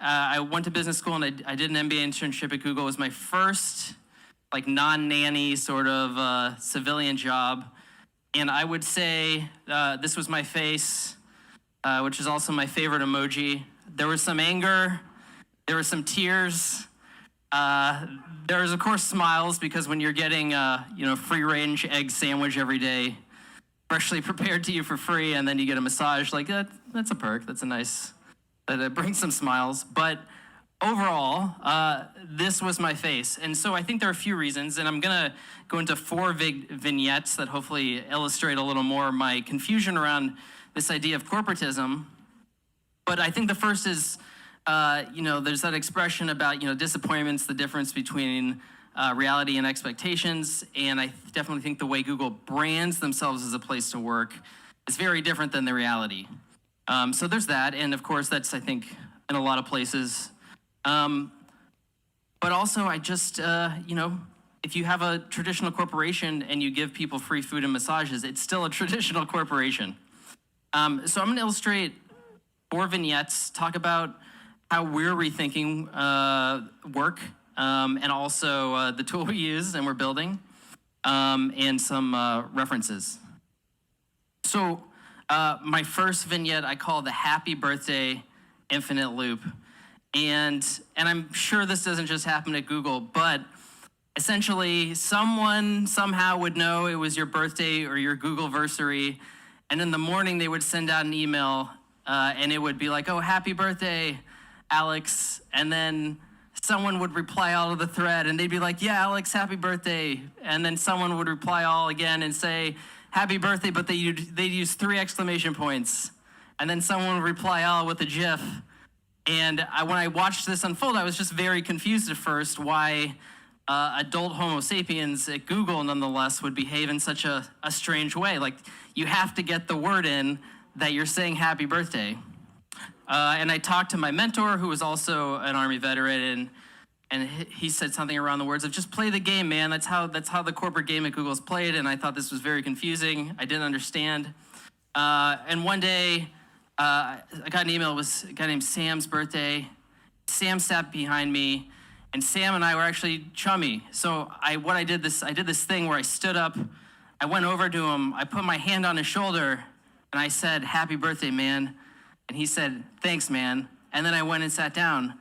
I went to business school and I did an MBA internship at Google. It was my first like non-nanny sort of civilian job. And I would say this was my face, which is also my favorite emoji. There was some anger, there was some tears. There was, of course, smiles, because when you're getting free-range egg sandwich every day, freshly prepared to you for free, and then you get a massage, like that's a perk. That's a nice, that brings some smiles. But overall, this was my face. And so I think there are a few reasons, and I'm gonna go into 4 vignettes that hopefully illustrate a little more my confusion around this idea of corporatism. But I think the first is, there's that expression about, disappointments, the difference between reality and expectations. And I definitely think the way Google brands themselves as a place to work is very different than the reality. So there's that. And of course, that's, I think, in a lot of places. But also, I just, if you have a traditional corporation and you give people free food and massages, it's still a traditional corporation. So I'm going to illustrate 4 vignettes, talk about how we're rethinking work, and also the tool we use and we're building, and some references. So my first vignette I call the Happy Birthday Infinite Loop. And I'm sure this doesn't just happen at Google, but essentially someone somehow would know it was your birthday or your Googleversary, and in the morning they would send out an email and it would be like, oh, happy birthday, Alex. And then someone would reply all to the thread and they'd be like, yeah, Alex, happy birthday. And then someone would reply all again and say, happy birthday, but they'd use 3 exclamation points. And then someone would reply all with a GIF. And when I watched this unfold, I was just very confused at first why adult Homo sapiens at Google, nonetheless, would behave in such a strange way. Like, you have to get the word in that you're saying happy birthday. And I talked to my mentor, who was also an Army veteran, and he said something around the words of, just play the game, man. That's how the corporate game at Google is played, and I thought this was very confusing. I didn't understand. And one day, I got an email. It was a guy named Sam's birthday. Sam sat behind me, and Sam and I were actually chummy. So I did this thing where I stood up, I went over to him, I put my hand on his shoulder, and I said, happy birthday, man. And he said, thanks, man. And then I went and sat down.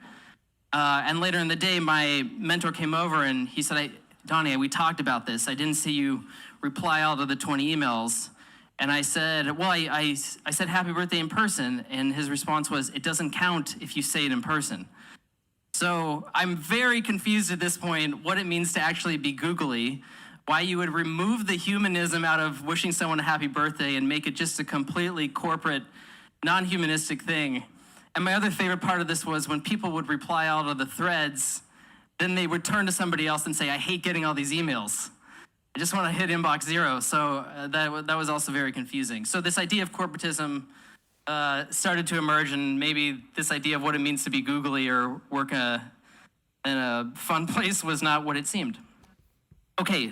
And later in the day, my mentor came over and he said, Donnie, we talked about this. I didn't see you reply all to the 20 emails. And I said, well, I said happy birthday in person. And his response was, it doesn't count if you say it in person. So I'm very confused at this point what it means to actually be googly, why you would remove the humanism out of wishing someone a happy birthday and make it just a completely corporate, non-humanistic thing. And my other favorite part of this was when people would reply all to the threads, then they would turn to somebody else and say, I hate getting all these emails. I just want to hit inbox 0. So that was also very confusing. So this idea of corporatism started to emerge, and maybe this idea of what it means to be googly or work in a fun place was not what it seemed. Okay,